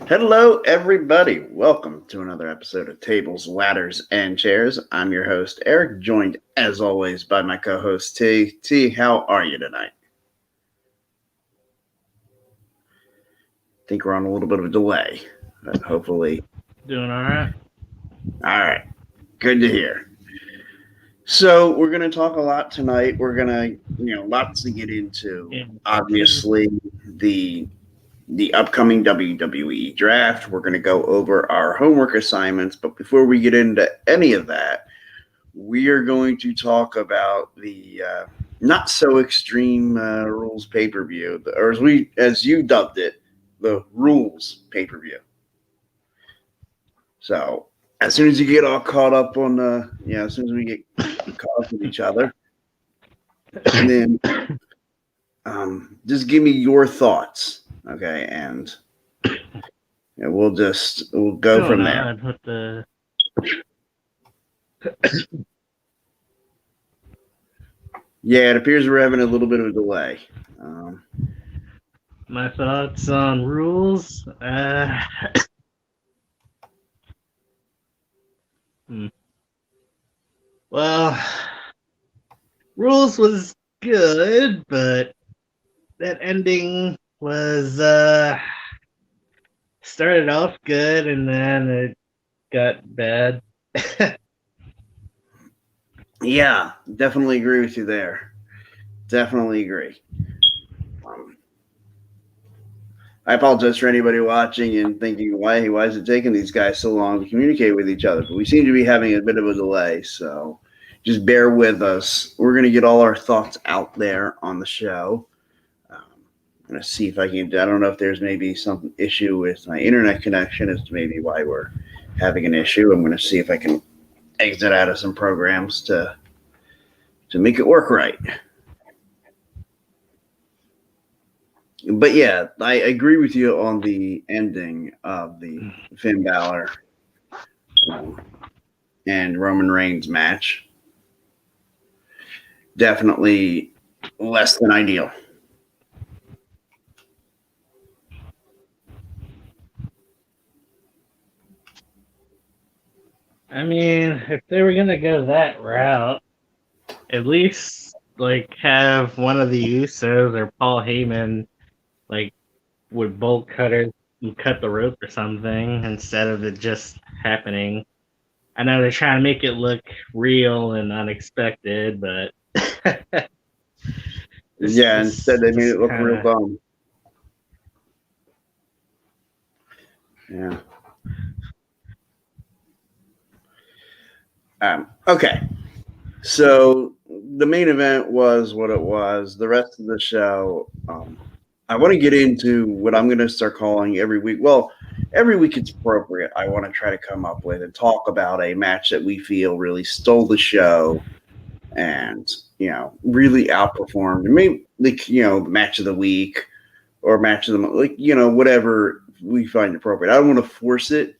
Hello, everybody. Welcome to another episode of Tables, Ladders, and Chairs. I'm your host, Eric, joined, as always, by my co-host, T. T, how are you tonight? I think we're on a little bit of a delay, but hopefully... Doing all right. All right. Good to hear. So we're going to talk a lot tonight. We're going to, lots to get into. Obviously, the upcoming WWE Draft. We're going to go over our homework assignments. But before we get into any of that, we are going to talk about the not so extreme rules pay-per-view, or as you dubbed it, the rules pay-per-view. So as soon as you get all caught up on, as soon as we get caught up with each other, and then just give me your thoughts, okay? And we'll go from there. Yeah, it appears we're having a little bit of a delay. My thoughts on rules. Well, rules was good, but that ending was started off good and then it got bad. Yeah, definitely agree with you there. Definitely agree. I apologize for anybody watching and thinking, why is it taking these guys so long to communicate with each other? But we seem to be having a bit of a delay, so just bear with us. We're going to get all our thoughts out there on the show. I'm going to see if I can. I don't know if there's maybe some issue with my internet connection as to maybe why we're having an issue. I'm going to see if I can exit out of some programs to make it work right. But yeah, I agree with you on the ending of the Finn Balor and Roman Reigns match. Definitely less than ideal. I mean, if they were gonna go that route, at least have one of the Usos or Paul Heyman with bolt cutters and cut the rope or something instead of it just happening. I know they're trying to make it look real and unexpected, but instead they made it look real dumb. Yeah. Okay. So the main event was what it was. The rest of the show, I want to get into what I'm going to start calling every week. Well, every week it's appropriate. I want to try to come up with and talk about a match that we feel really stole the show and, really outperformed. Maybe, match of the week or match of the month, whatever we find appropriate. I don't want to force it.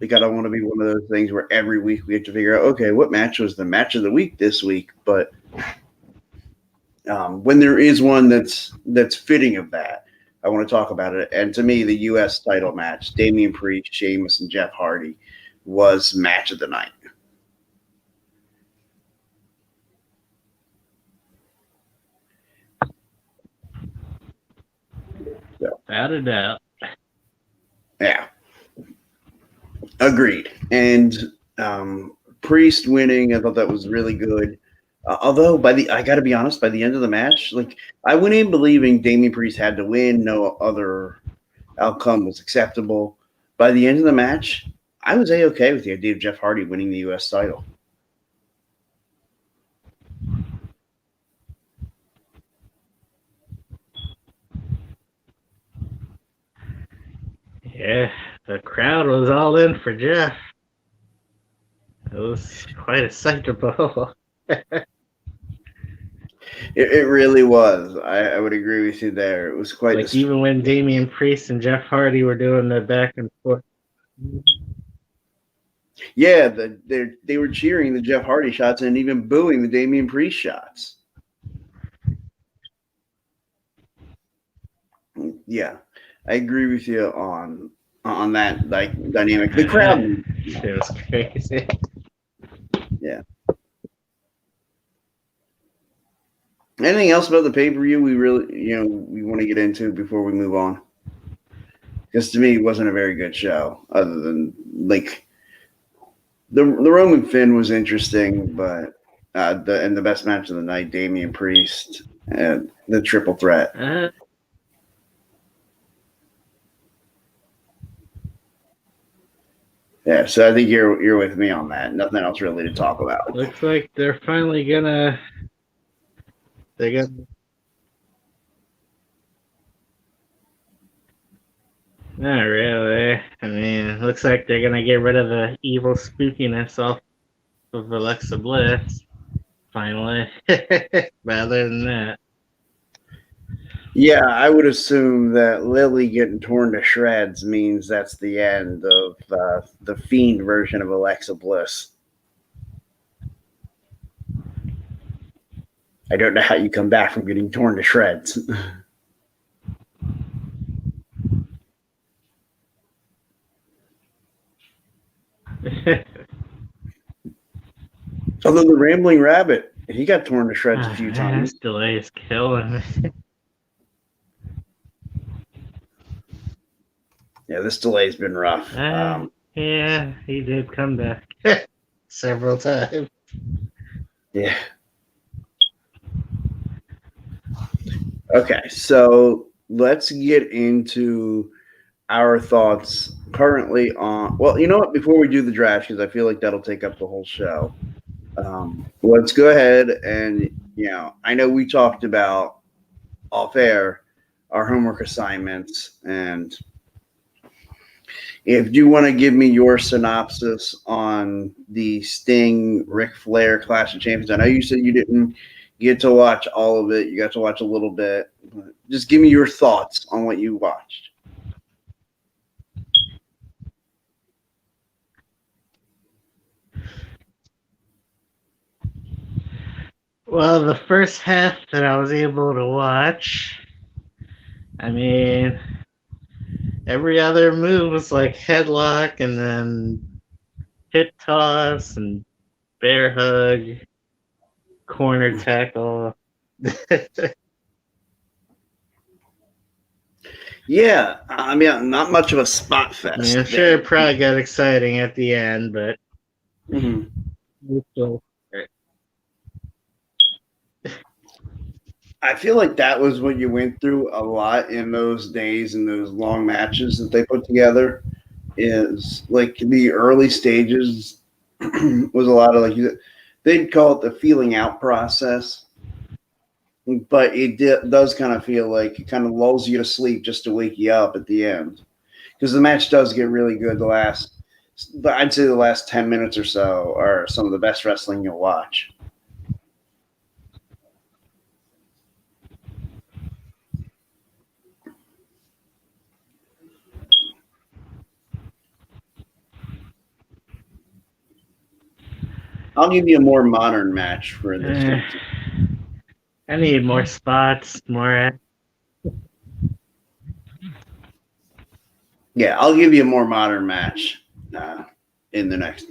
I don't want to be one of those things where every week we have to figure out, okay, what match was the match of the week this week? But when there is one that's fitting of that, I want to talk about it. And to me, the U.S. title match, Damian Priest, Sheamus, and Jeff Hardy, was match of the night. Without a doubt. Yeah. Agreed. And Priest winning, I thought that was really good. Although I got to be honest, by the end of the match, I went in believing Damian Priest had to win. No other outcome was acceptable. By the end of the match, I was okay with the idea of Jeff Hardy winning the U.S. title. Yeah, the crowd was all in for Jeff. It was quite a spectacle. It really was. I would agree with you there. It was quite even when Damian Priest and Jeff Hardy were doing the back and forth. Yeah, they were cheering the Jeff Hardy shots and even booing the Damian Priest shots. Yeah, I agree with you on on that like dynamic. The crowd, it was crazy. yeah. Anything else about the pay-per-view we really, we want to get into before we move on? Because to me, it wasn't a very good show, other than like the Roman Finn was interesting, but the best match of the night, Damian Priest and the triple threat. Yeah, so I think you're with me on that. Nothing else really to talk about. Looks like they're finally gonna. Not really. I mean, looks like they're gonna get rid of the evil spookiness off of Alexa Bliss. Finally. But other than that. Yeah, I would assume that Lily getting torn to shreds means that's the end of the Fiend version of Alexa Bliss. I don't know how you come back from getting torn to shreds. Although the Rambling Rabbit, he got torn to shreds a few times. This delay is killing me. Yeah, this delay's been rough. Yeah, he did come back several times. Yeah. Okay, so let's get into our thoughts currently on. Well, you know what? Before we do the draft, because I feel like that'll take up the whole show. Let's go ahead and I know we talked about off air our homework assignments, and if you want to give me your synopsis on the Sting Ric Flair Clash of Champions. I know you said you didn't get to watch all of it. You got to watch a little bit. Just give me your thoughts on what you watched. Well, the first half that I was able to watch, I mean, every other move was like headlock and then hip toss and bear hug, corner tackle. Yeah, I mean, not much of a spot fest. I mean, I'm sure it probably got exciting at the end, but I feel like that was what you went through a lot in those days and those long matches that they put together. Is like the early stages was a lot of they'd call it the feeling out process, but it does kind of feel like it kind of lulls you to sleep just to wake you up at the end, because the match does get really good. I'd say the last 10 minutes or so are some of the best wrestling you'll watch. I'll give you a more modern match for this. I need more spots, more. Yeah, I'll give you a more modern match in the next,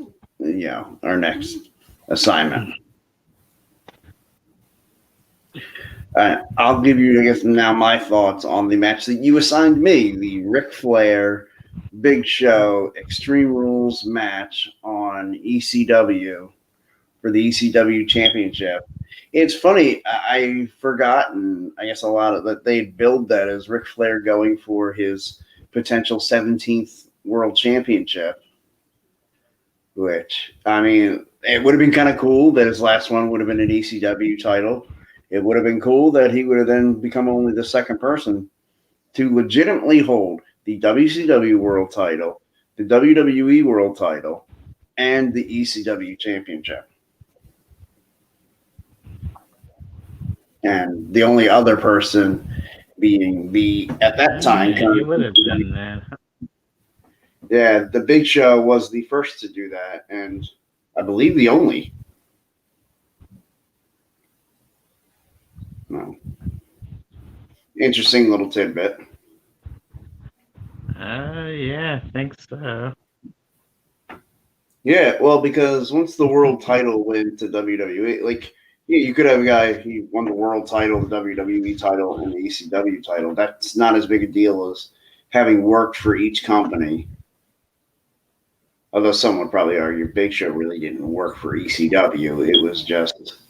our next assignment. I'll give you, I guess, now my thoughts on the match that you assigned me, the Ric Flair Big Show Extreme Rules match on ECW for the ECW Championship. It's funny, I've forgotten, I guess, a lot of that they'd billed that as Ric Flair going for his potential 17th World Championship, which, I mean, it would have been kind of cool that his last one would have been an ECW title. It would have been cool that he would have then become only the second person to legitimately hold the WCW World title, the WWE World title, and the ECW Championship. And the only other person being at that time. Yeah, you would have done that. Yeah, the Big Show was the first to do that, and I believe the only. No. Interesting little tidbit. Yeah, I think so. Yeah, well, because once the world title went to WWE, like, yeah, you could have a guy, he won the world title, the WWE title, and the ECW title. That's not as big a deal as having worked for each company. Although some would probably argue Big Show really didn't work for ECW. It was just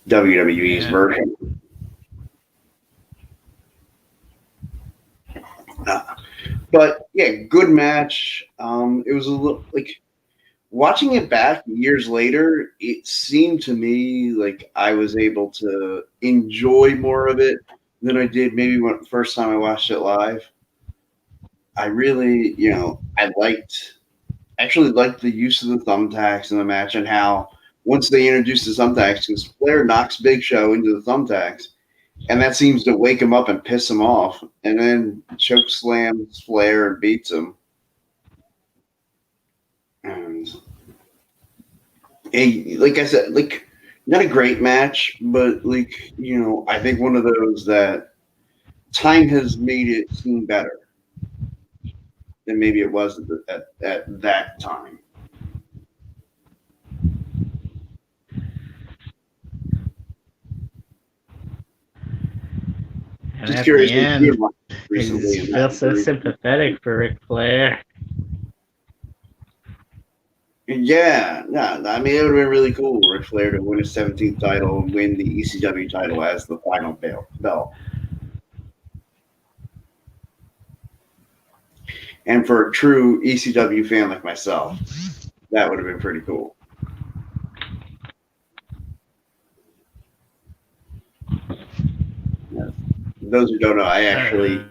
WWE's version. But yeah, good match. It was a little like watching it back years later. It seemed to me like I was able to enjoy more of it than I did maybe when first time I watched it live. I really, I actually liked the use of the thumbtacks in the match and how once they introduced the thumbtacks, because Flair knocks Big Show into the thumbtacks, and that seems to wake him up and piss him off, and then choke slams Flair and beats him. And like I said, like not a great match, but like I think one of those that time has made it seem better than maybe it was at that time. And Just at curious the end, recently. I feel so sympathetic for Ric Flair. Yeah, no, I mean it would have been really cool Ric Flair to win his 17th title and win the ECW title as the final belt. And for a true ECW fan like myself, that would have been pretty cool. Yeah. Those who don't know, I actually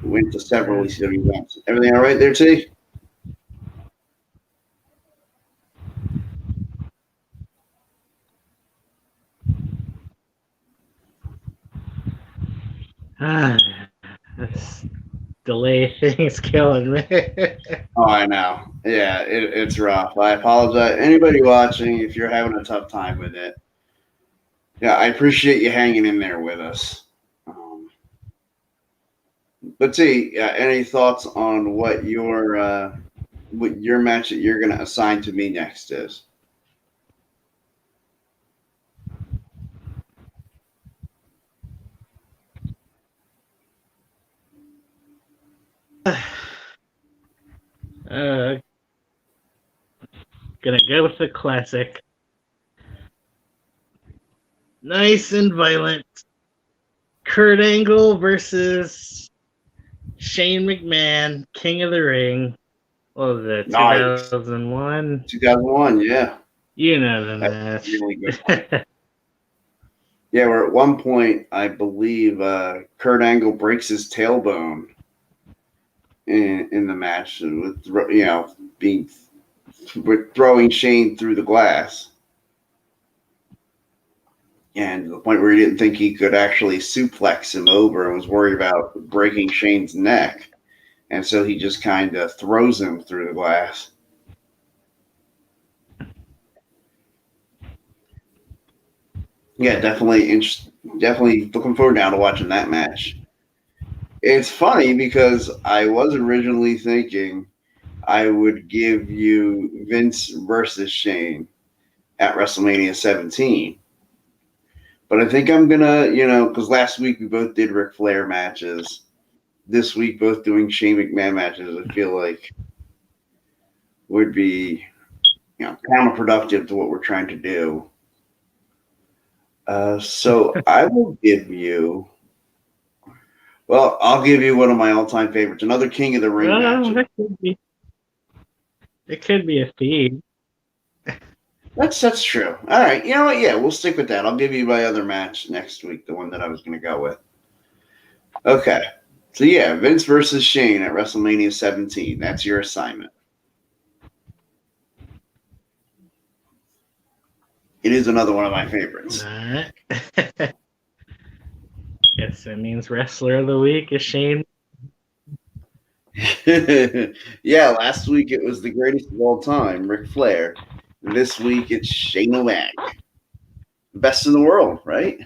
went to several ECW events. Everything all right there, T? This delay thing's killing me. Oh, I know. Yeah, it's rough. I apologize. Anybody watching, if you're having a tough time with it, yeah, I appreciate you hanging in there with us. But T, any thoughts on what your match that you're going to assign to me next is? Gonna go with the classic. Nice and violent. Kurt Angle versus Shane McMahon, King of the Ring. What was it? 2001? 2001, yeah. You know the match. Really good. Yeah, where at one point, I believe Kurt Angle breaks his tailbone in the match with throwing Shane through the glass, and to the point where he didn't think he could actually suplex him over and was worried about breaking Shane's neck, and so he just kind of throws him through the glass. Yeah, definitely looking forward now to watching that match. It's funny because I was originally thinking I would give you Vince versus Shane at WrestleMania 17. But I think I'm going to, because last week we both did Ric Flair matches. This week, both doing Shane McMahon matches, I feel like would be, counterproductive to what we're trying to do. So I will give you. Well, I'll give you one of my all-time favorites, another King of the Ring match. It could be a feed. That's true. All right, you know what? Yeah, we'll stick with that. I'll give you my other match next week, the one that I was going to go with. Okay, so yeah, Vince versus Shane at WrestleMania 17. That's your assignment. It is another one of my favorites. Guess that means wrestler of the week is Shane. Yeah, last week it was the greatest of all time, Ric Flair. This week it's Shane O'Mac. Best in the world, right?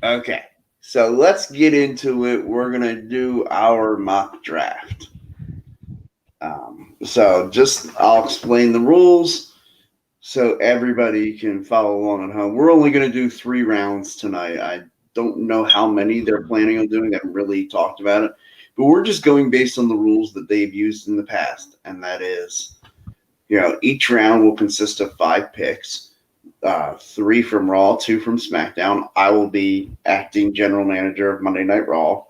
Okay, so let's get into it. We're going to do our mock draft. I'll explain the rules so everybody can follow along at home. We're only going to do 3 rounds tonight. I don't know how many they're planning on doing. They haven't really talked about it. But we're just going based on the rules that they've used in the past. And that is, each round will consist of 5 picks. 3 from Raw, 2 from SmackDown. I will be acting general manager of Monday Night Raw.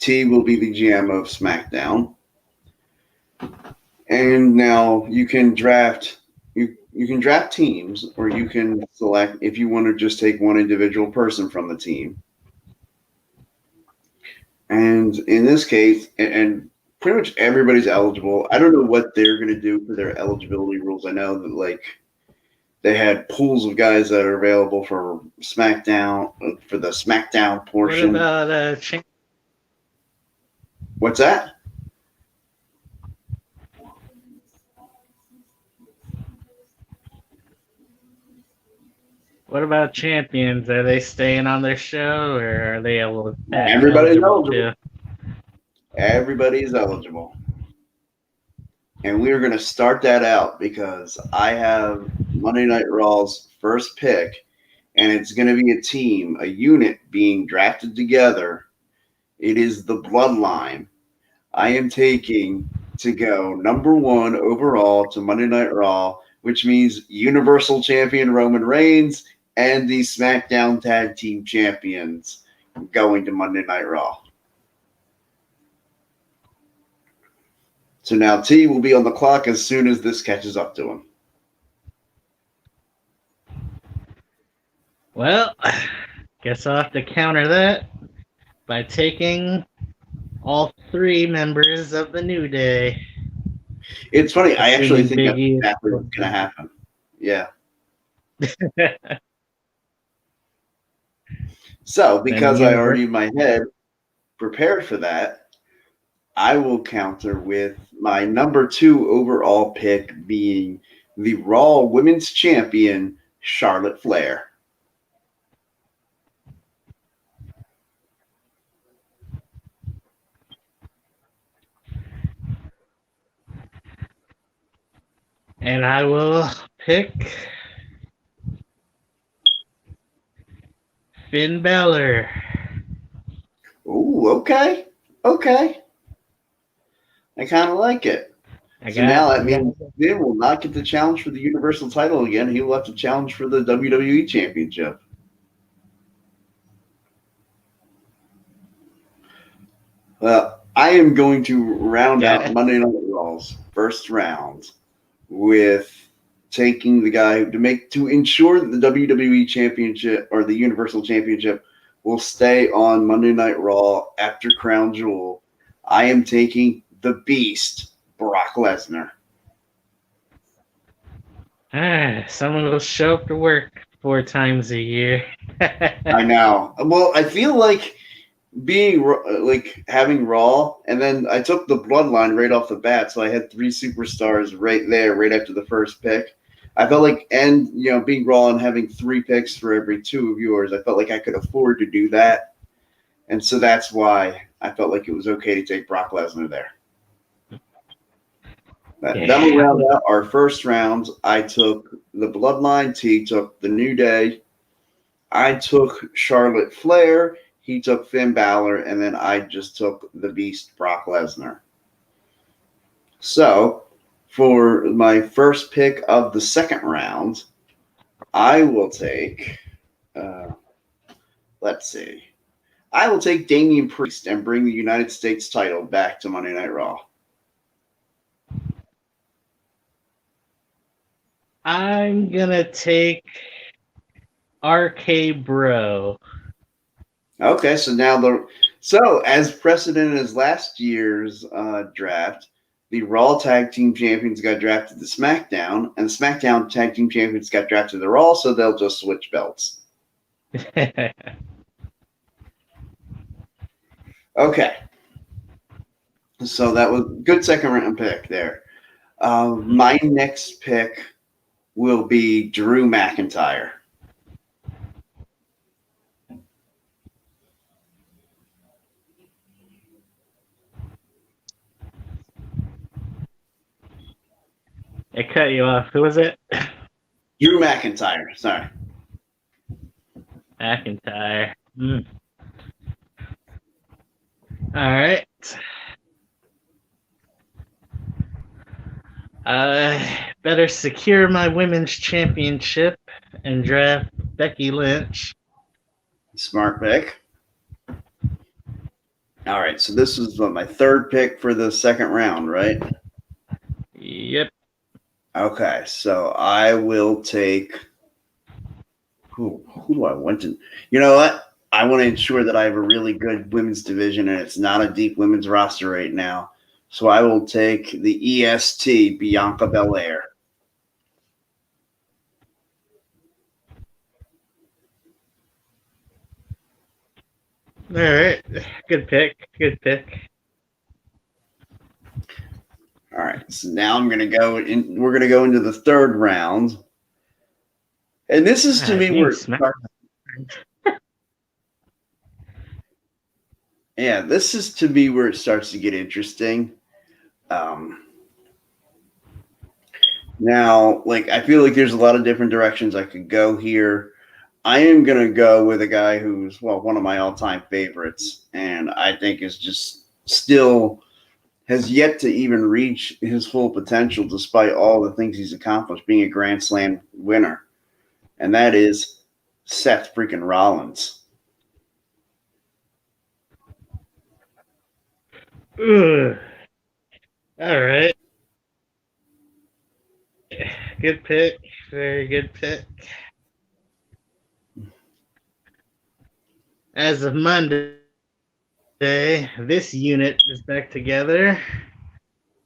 T will be the GM of SmackDown. And now you can draft teams, or you can select if you want to just take one individual person from the team. And in this case, and pretty much everybody's eligible. I don't know what they're going to do for their eligibility rules. I know that they had pools of guys that are available for SmackDown, for the SmackDown portion. What about What's that? What about champions? Are they staying on their show, or are they able? Everybody's eligible. Everybody's eligible. And we are going to start that out because I have Monday Night Raw's first pick, and it's going to be a team, a unit being drafted together. It is the Bloodline. I am taking to go number 1 overall to Monday Night Raw, which means Universal Champion Roman Reigns and the SmackDown Tag Team Champions going to Monday Night Raw. So now T will be on the clock as soon as this catches up to him. Well, guess I'll have to counter that by taking all 3 members of the New Day. It's funny. I actually think that's exactly what's going to happen. Yeah. So, because I already in my head prepared for that, I will counter with my number 2 overall pick being the Raw Women's Champion, Charlotte Flair. And I will pick Finn Balor. Ooh, okay. Okay. I kind of like it. Now that means Finn will not get the challenge for the Universal title again. He will have to challenge for the WWE Championship. Well, I am going to round out Monday Night Raw's first round with taking the guy to ensure that the WWE Championship or the Universal Championship will stay on Monday Night Raw after Crown Jewel. I am taking the Beast, Brock Lesnar. Someone will show up to work 4 times a year. I know. Well, I feel like having Raw, and then I took the Bloodline right off the bat, so I had 3 superstars right there, right after the first pick. I felt like, and being Raw and having 3 picks for every 2 of yours, I felt like I could afford to do that, and so that's why I felt like it was okay to take Brock Lesnar there. That will round out our first round. I took the Bloodline. T took the New Day. I took Charlotte Flair. He took Finn Balor, and then I just took the Beast, Brock Lesnar. So, for my first pick of the second round, I will take, let's see, I will take Damian Priest and bring the United States title back to Monday Night Raw. I'm gonna take RK Bro. Okay, so now as precedent as last year's draft, the Raw Tag Team Champions got drafted to SmackDown, and the SmackDown Tag Team Champions got drafted to Raw, so they'll just switch belts. Okay. So that was good second round pick there. My next pick will be Drew McIntyre. I cut you off. Who was it? Drew McIntyre. Sorry. McIntyre. All right. Better secure my women's championship and draft Becky Lynch. Smart pick. All right, so this was my third pick for the second round, right? Yep. Okay, so I will take. Who do I want to? You know what? I want to ensure that I have a really good women's division, and it's not a deep women's roster right now. So I will take the EST, Bianca Belair. All right. Good pick. Good pick. All right, so now I'm gonna go in. We're gonna go into the third round, and this is to me where. Yeah, this is to me where it starts to get interesting. Now, like I feel like there's a lot of different directions I could go here. I am gonna go with a guy who's one of my all-time favorites, and I think is just still has yet to even reach his full potential despite all the things he's accomplished, being a Grand Slam winner, and that is Seth freaking Rollins. Ugh. All right. Good pick. Very good pick. As of Monday, this unit is back together.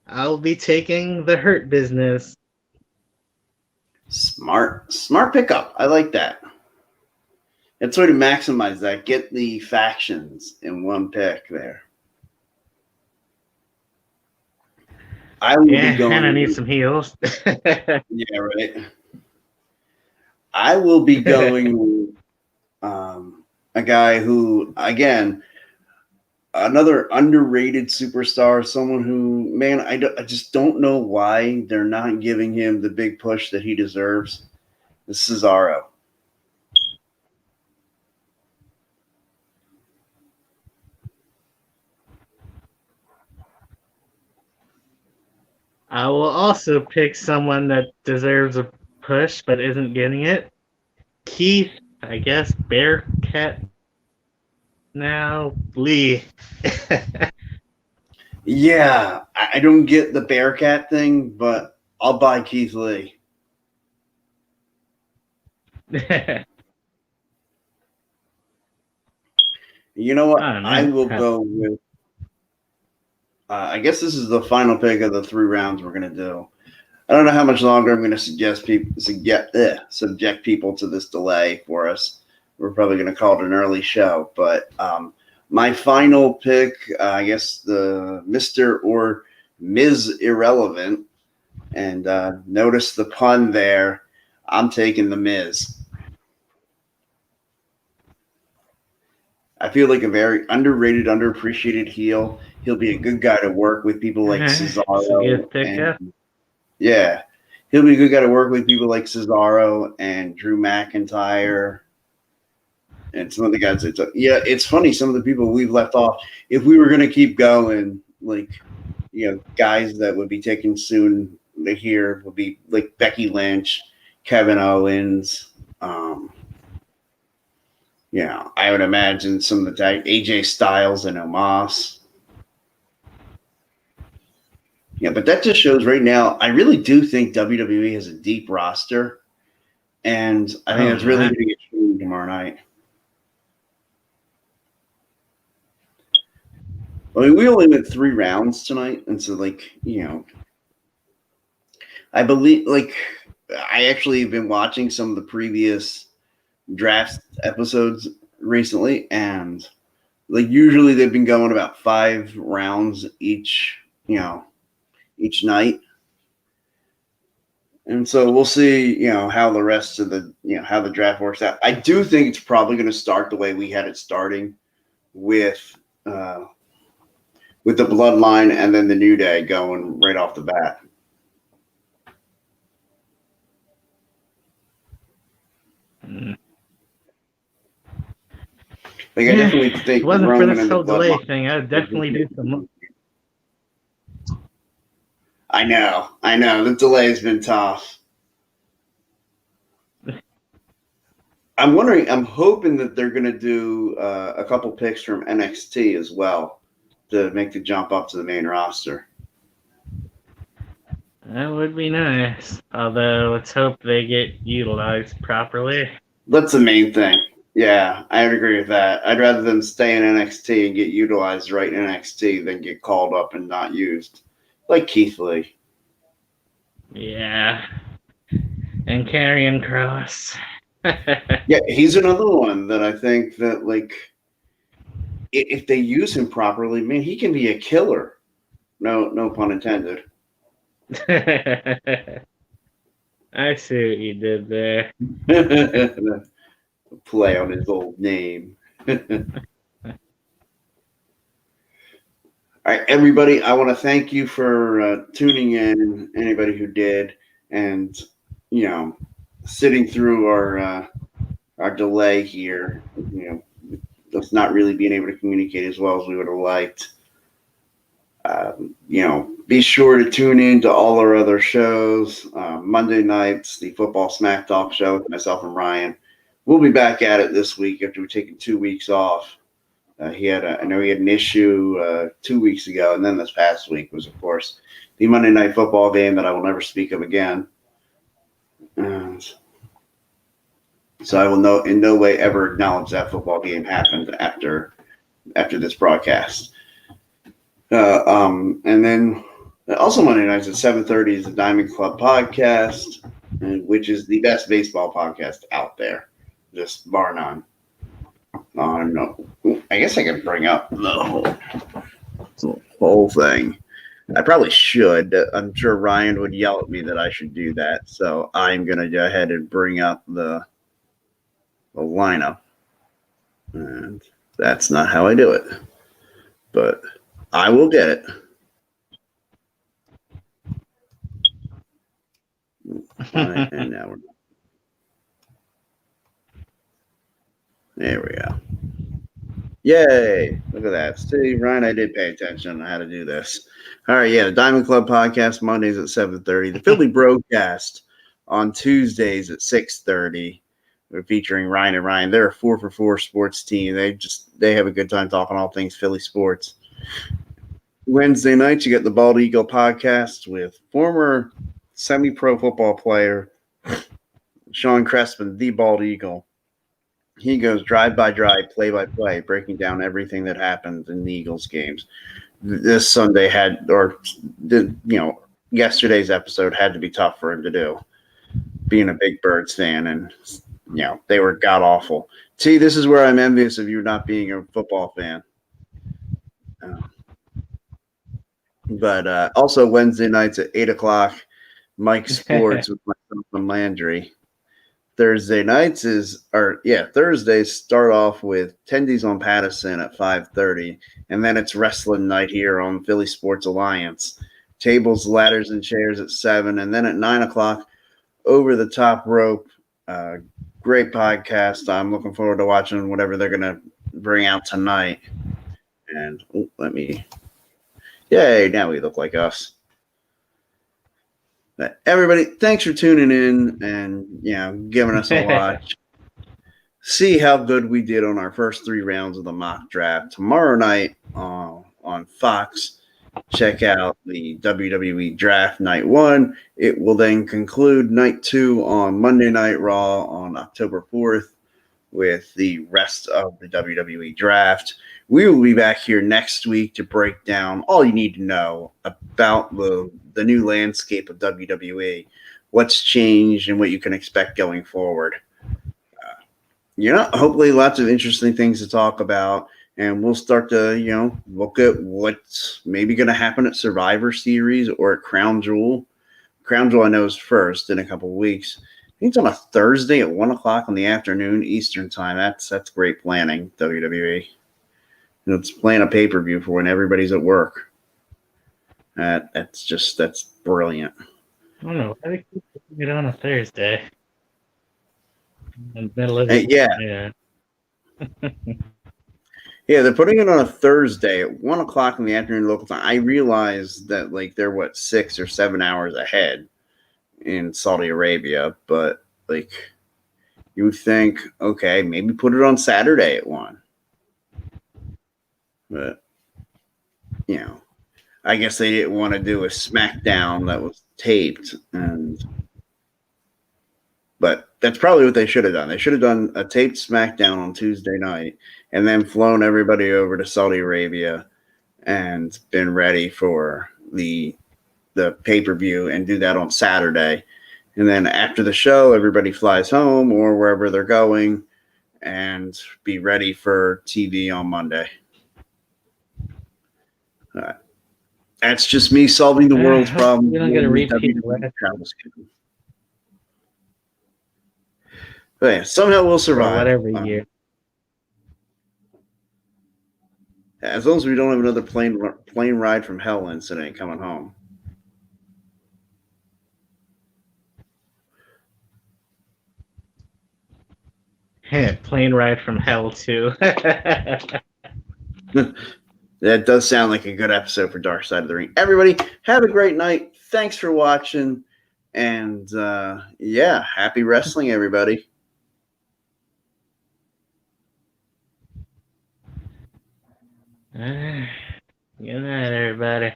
I'll be taking the Hurt Business. Smart pickup. I like that. It's way to maximize that. Get the factions in one pick there. I will be going. And I need some heels. Yeah, right. I will be going with a guy who, again, another underrated superstar, someone who, man, I just don't know why they're not giving him the big push that he deserves. This is Cesaro. I will also pick someone that deserves a push but isn't getting it. Keith, I guess, Bearcat now, Lee. Yeah, I don't get the Bearcat thing, but I'll buy Keith Lee. You know what? I will go with. I guess this is the final pick of the 3 rounds we're going to do. I don't know how much longer I'm going to subject people to this delay for us. We're probably going to call it an early show, but my final pick, I guess the Mr. or Ms. Irrelevant, and notice the pun there. I'm taking the Miz. I feel like a very underrated, underappreciated heel. He'll be a good guy to work with people like Cesaro. Yeah, he'll be a good guy to work with people like Cesaro and Drew McIntyre and some of the guys. It's funny, some of the people we've left off. If we were going to keep going, guys that would be taken soon here would be like Becky Lynch, Kevin Owens. I would imagine some of the tag AJ Styles and Omos. Yeah, but that just shows right now, I really do think WWE has a deep roster, and I think it's really going to get shown tomorrow night. I mean, we only went 3 rounds tonight, and so, I believe, I actually have been watching some of the previous draft episodes recently, and, usually they've been going about 5 rounds each night. And so we'll see, how the rest of the, how the draft works out. I do think it's probably going to start the way we had it starting with the Bloodline and then the New Day going right off the bat. Like, I definitely think if it wasn't Roman for this and the whole delay Bloodline. thing, I'd definitely do some. I know. The delay has been tough. I'm hoping that they're going to do a couple picks from NXT as well to make the jump up to the main roster. That would be nice. Although, let's hope they get utilized properly. That's the main thing. Yeah, I would agree with that. I'd rather them stay in NXT and get utilized right in NXT than get called up and not used. Like Keith Lee. Yeah. And Karrion Kross. Yeah, he's another one that I think that, like, if they use him properly, man, he can be a killer. No pun intended. I see what you did there. Play on his old name. All right, everybody, I want to thank you for tuning in, anybody who did, and, sitting through our delay here, us not really being able to communicate as well as we would have liked. Be sure to tune in to all our other shows. Monday nights, the Football Smack Talk show with myself and Ryan. We'll be back at it this week after we've taken 2 weeks off. I know he had an issue 2 weeks ago, and then this past week was, of course, the Monday Night Football game that I will never speak of again. And so I will in no way ever acknowledge that football game happened after this broadcast. And then also Monday nights at 7:30 is the Diamond Club podcast, which is the best baseball podcast out there, just bar none. No, I guess I can bring up the whole thing. I probably should. I'm sure Ryan would yell at me that I should do that, so I'm going to go ahead and bring up the lineup. And that's not how I do it, but I will get it. Right, and now there we go. Yay! Look at that. See, Ryan, I did pay attention on how to do this. All right, yeah, the Diamond Club podcast Mondays at 7:30. The Philly broadcast on Tuesdays at 6:30. We're featuring Ryan and Ryan. They're a 4for4 sports team. They have a good time talking all things Philly sports. Wednesday nights, you get the Bald Eagle podcast with former semi-pro football player Sean Crespin, the Bald Eagle. He goes drive-by-drive, play-by-play, breaking down everything that happened in the Eagles games. This Sunday yesterday's episode had to be tough for him to do, being a big Birds fan, and they were god-awful. See, this is where I'm envious of you not being a football fan. But also Wednesday nights at 8 o'clock, Mike Sports with myself and Landry. Thursdays start off with Tendies on Patterson at 5:30, and then it's wrestling night here on Philly Sports Alliance. Tables, ladders, and chairs at 7, and then at 9 o'clock, Over the Top Rope. Great podcast. I'm looking forward to watching whatever they're going to bring out tonight. And yay, now we look like us. Everybody, thanks for tuning in and giving us a watch. See how good we did on our first 3 rounds of the mock draft. Tomorrow night on Fox, check out the WWE Draft Night 1. It will then conclude Night 2 on Monday Night Raw on October 4th with the rest of the WWE Draft. We will be back here next week to break down all you need to know about the new landscape of WWE, what's changed, and what you can expect going forward. Hopefully lots of interesting things to talk about, and we'll start to, look at what's maybe going to happen at Survivor Series or at Crown Jewel, Crown Jewel I know is first in a couple of weeks. I think it's on a Thursday at 1 o'clock in the afternoon Eastern time. That's great planning, WWE. It's playing a pay-per-view for when everybody's at work. That's brilliant. I don't know. I think we putting it on a Thursday. In the middle of Yeah, they're putting it on a Thursday at 1 o'clock in the afternoon local time. I realize that like they're 6 or 7 hours ahead in Saudi Arabia, but like you think, okay, maybe put it on Saturday at 1. But I guess they didn't want to do a SmackDown that was taped, but that's probably what they should have done. They should have done a taped SmackDown on Tuesday night and then flown everybody over to Saudi Arabia and been ready for the pay-per-view and do that on Saturday. And then after the show, everybody flies home or wherever they're going and be ready for TV on Monday. That's just me solving the world's problem. We don't get a repeat. But yeah, somehow we'll survive. For whatever year. As long as we don't have another plane ride from hell incident coming home. Plane ride from hell too. That does sound like a good episode for Dark Side of the Ring. Everybody, have a great night. Thanks for watching. And happy wrestling, everybody. Good night, everybody.